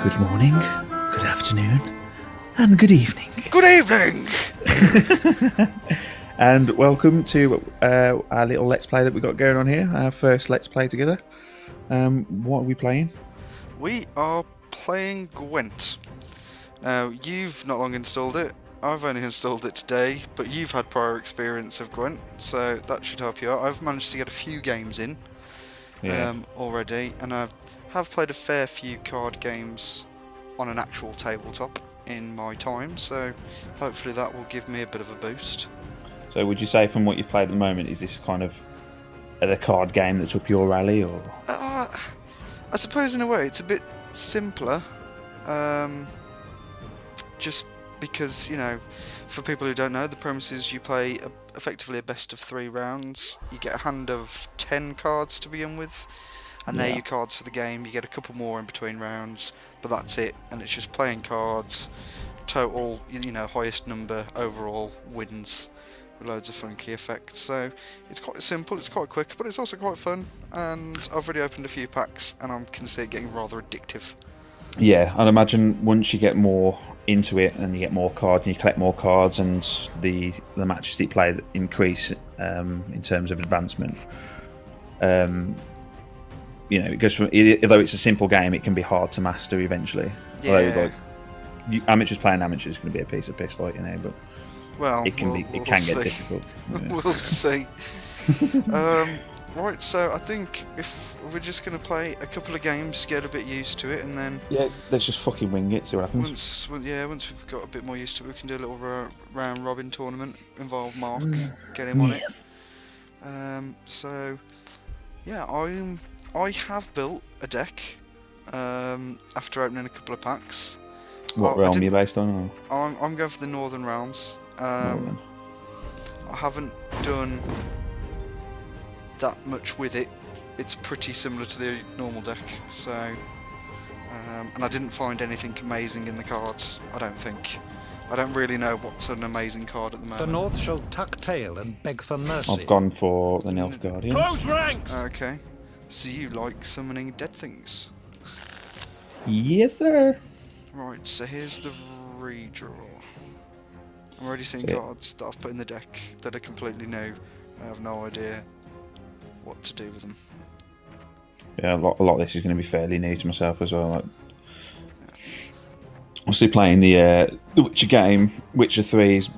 Good morning, good afternoon, and good evening. Good evening! And welcome to our little Let's Play that we've got going on here, our first Let's Play together. What are we playing? We are playing Gwent. Now, you've not long installed it. I've only installed it today, but you've had prior experience of Gwent, so that should help you out. I've managed to get a few games in already, and I have played a fair few card games on an actual tabletop in my time, so hopefully that will give me a bit of a boost. So would you say from what you've played at the moment, is this kind of the card game that's up your alley, or? I suppose in a way it's a bit simpler, just because, you know, for people who don't know, the premise is you play effectively a best of 3 rounds. You get a hand of 10 cards to begin with, and they're your cards for the game. You get a couple more in between rounds, but that's it, and it's just playing cards. Total, you know, highest number overall wins, with loads of funky effects. So it's quite simple, it's quite quick, but it's also quite fun, and I've already opened a few packs, and I can see it getting rather addictive. Yeah, I'd imagine once you get more into it and you get more cards and you collect more cards and the matches that you play increase in terms of advancement. You know, it goes from, although it's a simple game, it can be hard to master eventually. Yeah. Although, like, amateurs playing amateurs is going to be a piece of piss, like, you know, but Well, it can we'll get see. difficult. Yeah. We'll see. Right, so I think if we're just going to play a couple of games, get a bit used to it, and then Yeah, let's just fucking wing it, see what happens. once we've got a bit more used to it, we can do a little round robin tournament, involve Mark, get him on it. So yeah, I have built a deck after opening a couple of packs. What realm are you based on? Or? I'm going for the Northern Realms. Northern. I haven't done that much with it. It's pretty similar to the normal deck, so and I didn't find anything amazing in the cards. I don't think. I don't really know what's an amazing card at the moment. The North shall tuck tail and beg for mercy. I've gone for the Nilfgaardian. Close ranks! Okay, so you like summoning dead things. Yes, sir. Right, so here's the redraw. I'm already seeing Yeah. cards that I've put in the deck that are completely new. I have no idea what to do with them. Yeah, a lot of this is going to be fairly new to myself as well. Like, obviously playing the Witcher game, Witcher 3 is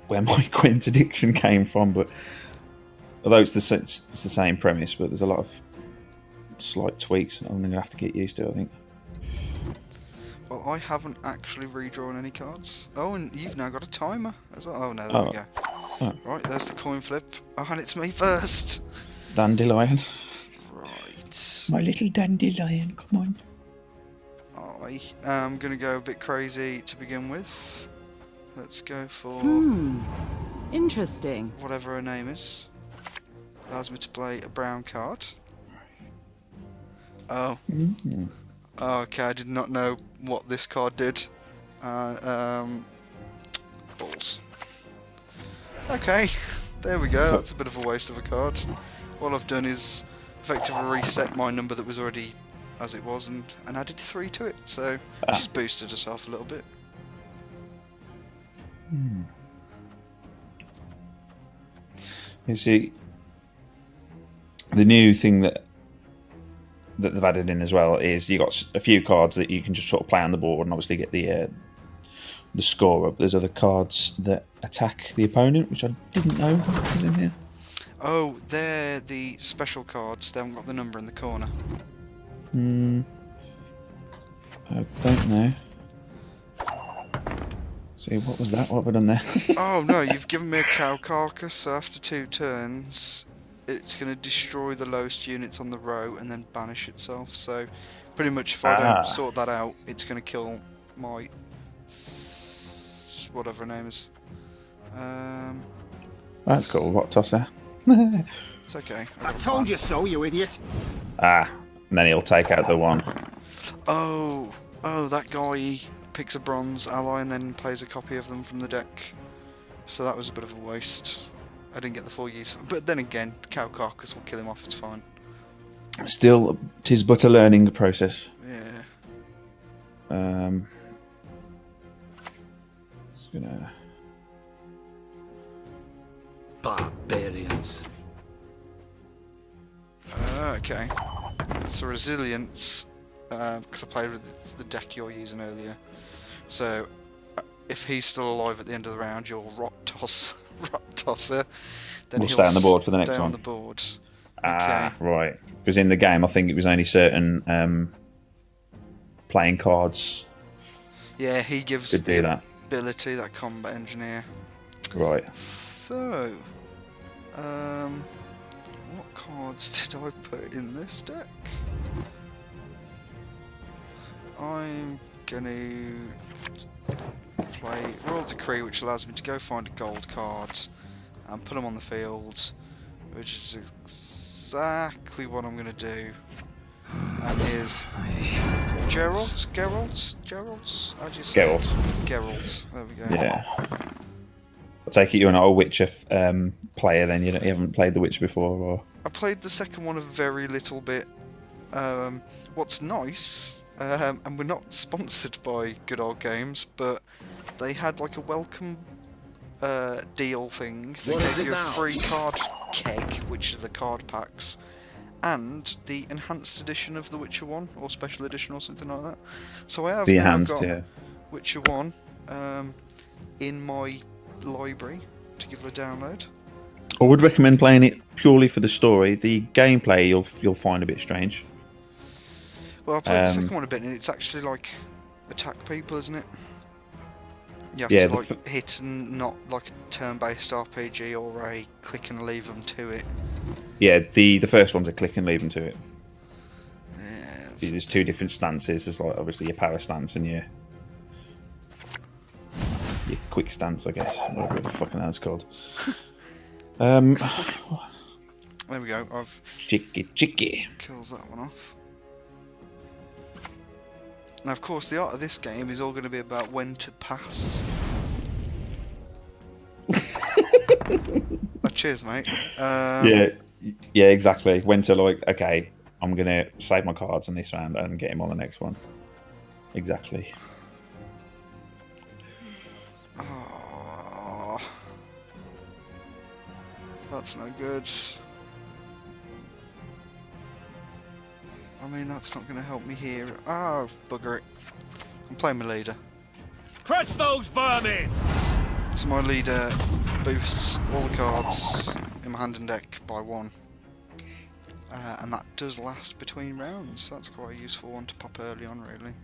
where my Gwent addiction came from, but although it's the same premise, but there's a lot of slight tweaks I'm going to have to get used to, I think. Well, I haven't actually redrawn any cards. Oh, and you've now got a timer as well. Oh no, there we go. Oh. Right, there's the coin flip. Oh, and it's me first. Dandelion. Right. My little dandelion, come on. I am going to go a bit crazy to begin with. Let's go for Interesting. whatever her name is. Allows me to play a brown card. Oh. Oh, okay, I did not know what this card did. Balls. Okay, there we go. That's a bit of a waste of a card. All I've done is effectively reset my number that was already as it was and added 3 to it. So she's boosted herself a little bit. You see, the new thing that they've added in as well is you got a few cards that you can just sort of play on the board and obviously get the score up. There's other cards that attack the opponent, which I didn't know was in here. Oh, they're the special cards. They haven't got the number in the corner. I don't know. See, what was that? What have I done there? Oh no, you've given me a cow carcass, so after 2 turns it's going to destroy the lowest units on the row and then banish itself. So pretty much if I don't sort that out, it's going to kill my whatever her name is. That's cool. What tosser? It's okay. I told you so, you idiot! And then he'll take out the one. Oh, that guy picks a bronze ally and then plays a copy of them from the deck. So that was a bit of a waste. I didn't get the full use of it. But then again, cow carcass will kill him off, it's fine. Still, 'tis but a learning process. Yeah. Just gonna. Barbarians. Okay. So resilience, because I played with the deck you're using earlier. So if he's still alive at the end of the round, your rot tosser, then We'll he'll stay on the board for the next stay one. on the board. Ah, right. Because in the game, I think it was only certain playing cards Yeah, he gives could do that. ability, that combat engineer. Right. So, what cards did I put in this deck? I'm gonna play Royal Decree, which allows me to go find a gold card and put them on the field, which is exactly what I'm gonna do. And here's Geralt? How do you say it? Geralt. There we go. Yeah. I take it you're an old Witcher player then, you haven't played The Witcher before, or... I played the second one a very little bit. What's nice, and we're not sponsored by Good Old Games, but they had like a welcome deal thing. They What is gave it you a now? free card keg, which is the card packs, and the enhanced edition of The Witcher 1, or special edition or something like that. So I have The now enhanced, got yeah. Witcher 1 in my library to give it a download. I would recommend playing it purely for the story. The gameplay you'll find a bit strange. Well, I played the second one a bit, and it's actually like attack people, isn't it? You have to like hit and not like a turn-based RPG or a click and leave them to it. Yeah, the first one's a click and leave them to it. Yeah, There's two different stances. There's like obviously your power stance and your quick stance, I guess. Whatever the fucking hell it's called. there we go. I've Chicky. kills that one off. Now, of course, the art of this game is all going to be about when to pass. Oh, cheers, mate. Yeah, exactly. When to like, okay, I'm gonna save my cards in this round and get him on the next one. Exactly. Oh, that's no good. I mean, that's not going to help me here. Oh, bugger it. I'm playing my leader. Crush those vermin! So my leader boosts all the cards in my hand and deck by 1. And that does last between rounds. That's quite a useful one to pop early on, really.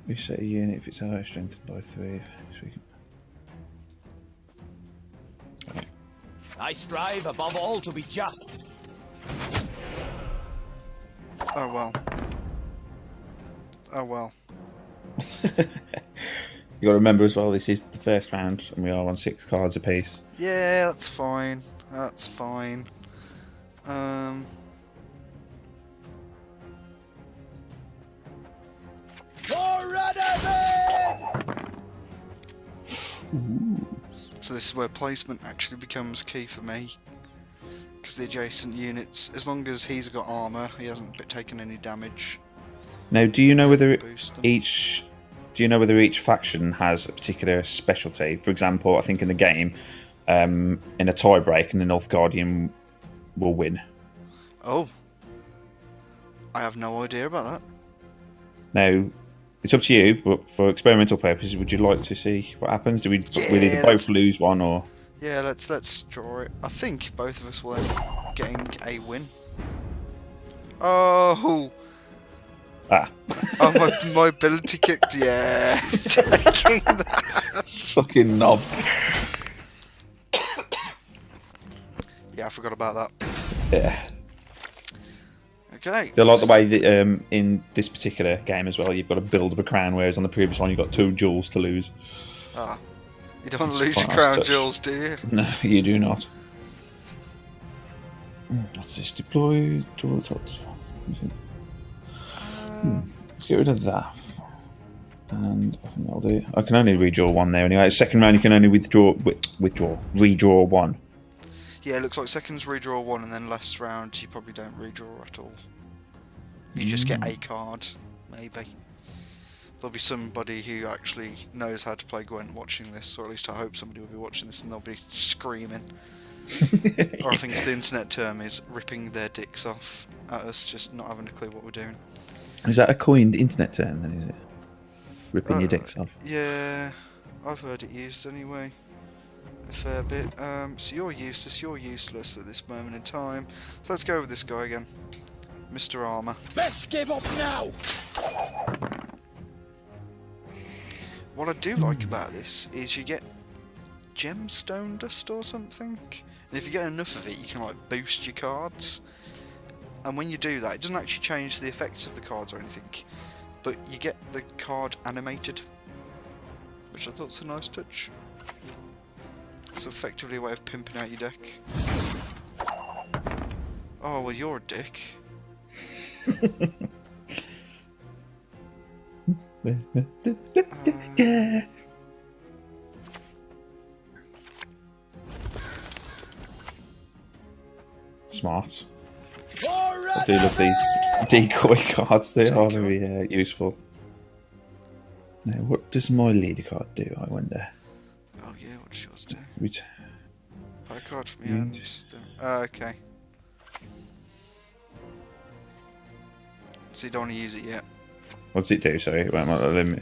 We set a unit if it's higher strengthened by 3. So we can... I strive above all to be just. Oh well. Oh well. You got to remember as well, this is the first round, and we are on 6 cards apiece. Yeah, that's fine. That's fine. So this is where placement actually becomes key for me, because the adjacent units, as long as he's got armor, he hasn't taken any damage. Now, do you know whether Boost them. each faction has a particular specialty? For example, I think in the game, in a tie-break, and the North Guardian will win. Oh, I have no idea about that. Now, it's up to you, but for experimental purposes, would you like to see what happens? Do we Yeah, we'll either both lose one or... Yeah, let's draw it. I think both of us will end up getting a win. Oh, Ah. oh my ability kicked. Yes, taking that. Fucking knob. Yeah, I forgot about that. Yeah. Okay. So I like the way that in this particular game as well, you've got to build up a crown, whereas on the previous one, you've got 2 jewels to lose. Ah, you don't want to lose quite your nice crown touch. jewels, do you? No, you do not. What's this? Deploy, draw tots. Let's get rid of that. And I think that'll do. I can only redraw 1 there anyway. Second round, you can only redraw 1. Yeah, it looks like seconds redraw 1, and then last round you probably don't redraw at all. You just get a card. maybe. There'll be somebody who actually knows how to play Gwent watching this, or at least I hope somebody will be watching this and they'll be screaming. Or I think the internet term is ripping their dicks off at us, just not having a clue what we're doing. Is that a coined internet term then, is it? Ripping your dicks off? Yeah, I've heard it used anyway. A fair bit. So you're useless, you're useless at this moment in time. So let's go with this guy again. Mr. Armour. Best give up now! What I do like about this is you get gemstone dust or something. And if you get enough of it, you can like boost your cards. And when you do that, it doesn't actually change the effects of the cards or anything. But you get the card animated. Which I thought's a nice touch. It's effectively a way of pimping out your deck. Oh, well, you're a dick. Smart. I do love these decoy cards. They are very useful. Now, what does my leader card do, I wonder? Oh yeah, what does yours do? Which... Play a card from your hand. Okay. So you don't want to use it yet. What does it do? Sorry, am I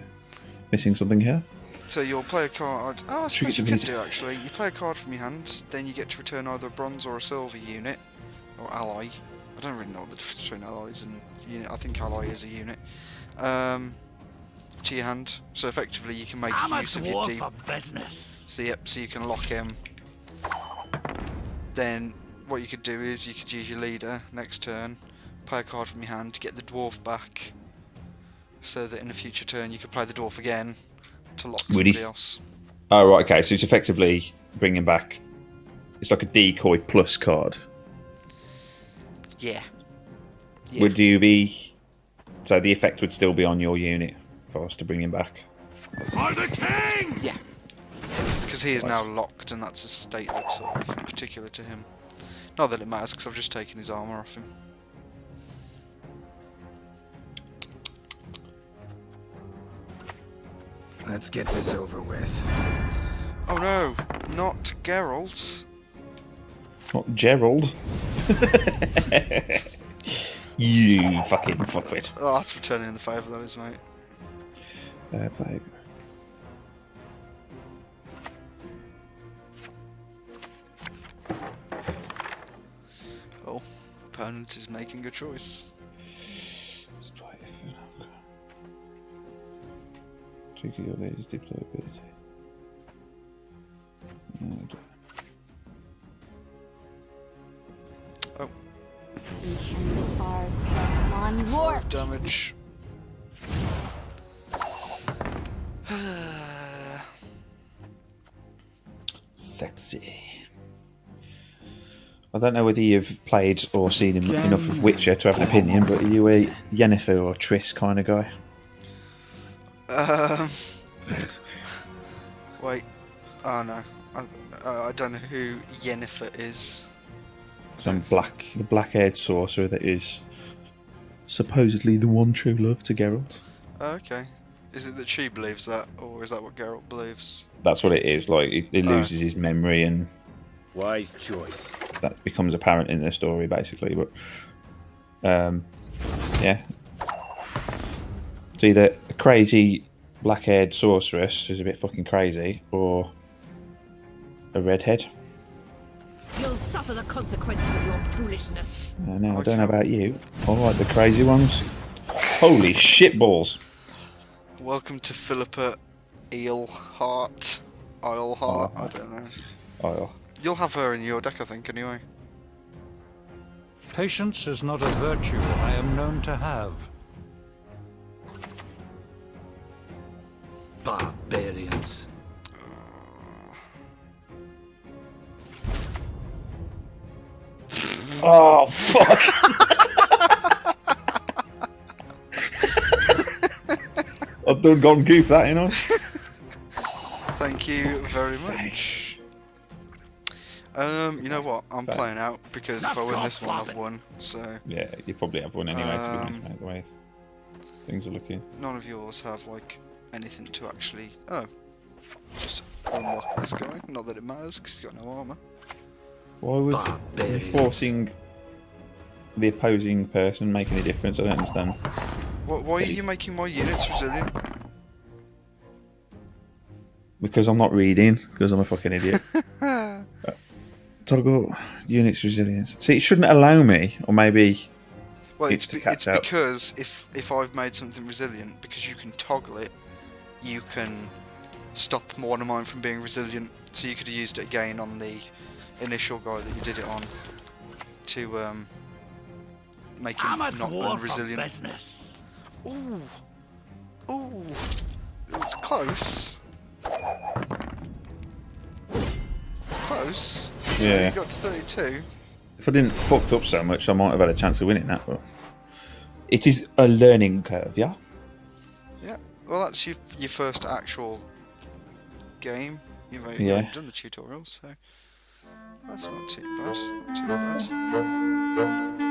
missing something here? So you'll play a card. Oh, I suppose you can do actually. You play a card from your hand, then you get to return either a bronze or a silver unit, or ally. I don't really know the difference between allies and unit. I think ally is a unit. To your hand. So effectively, you can make use of your deep. business. So yep. So you can lock him. Then what you could do is you could use your leader next turn, play a card from your hand to get the dwarf back, so that in a future turn you could play the dwarf again to lock somebody else. Oh right, okay. So it's effectively bringing back. It's like a decoy plus card. Yeah. Would you be? So the effect would still be on your unit if I was to bring him back. For the king! Yeah. Because he is now locked, and that's a state that's sort of particular to him. Not that it matters, because I've just taken his armour off him. Let's get this over with. Oh no, not Geralt. Not Gerald. You fucking fuckwit. Oh, that's returning the favour, that is, mate. Play. Oh, opponent is making a choice. Tricky your latest deployability. Oh. Spars on Lord. Damage. Sexy. I don't know whether you've played or seen enough of Witcher to have an opinion, but are you a Yennefer or Triss kind of guy? Wait. Oh no. I don't know who Yennefer is. The black-haired sorcerer that is supposedly the one true love to Geralt. Oh, okay. Is it that she believes that, or is that what Geralt believes? That's what it is. Like he loses his memory, and Wise choice. that becomes apparent in the story, basically. But yeah, it's either a crazy black-haired sorceress who's a bit fucking crazy, or a redhead. You'll suffer the consequences of your foolishness. I don't know about you. I like the crazy ones. Holy shitballs! Welcome to Philippa Eilhart. Eilhart, I don't know. Oh, You'll have her in your deck, I think, anyway. Patience is not a virtue I am known to have. Barbarians. oh fuck! I've done gone goof that, you know. Thank you very much. You know what? I'm playing out because if I win this one, I've won. So Yeah, you probably have one anyway. To be honest, mate. The way things are looking. None of yours have like anything to actually. Oh, just unlock this guy. Not that it matters because he's got no armor. Why would you Barbarians. forcing the opposing person make any difference? I don't understand. Why are you making my units resilient? Because I'm not reading, because I'm a fucking idiot. Toggle units resilience. See, it shouldn't allow me, or maybe Well, it's to catch up. because if I've made something resilient, because you can toggle it, you can stop one of mine from being resilient. So you could have used it again on the initial guy that you did it on to make him not unresilient. business. Ooh, ooh, it's close. It's close. Yeah. You got to 32. If I didn't fucked up so much, I might have had a chance of winning that. But it is a learning curve, yeah. Yeah. Well, that's your first actual game. You've already done the tutorial, so that's not too bad. Not too bad.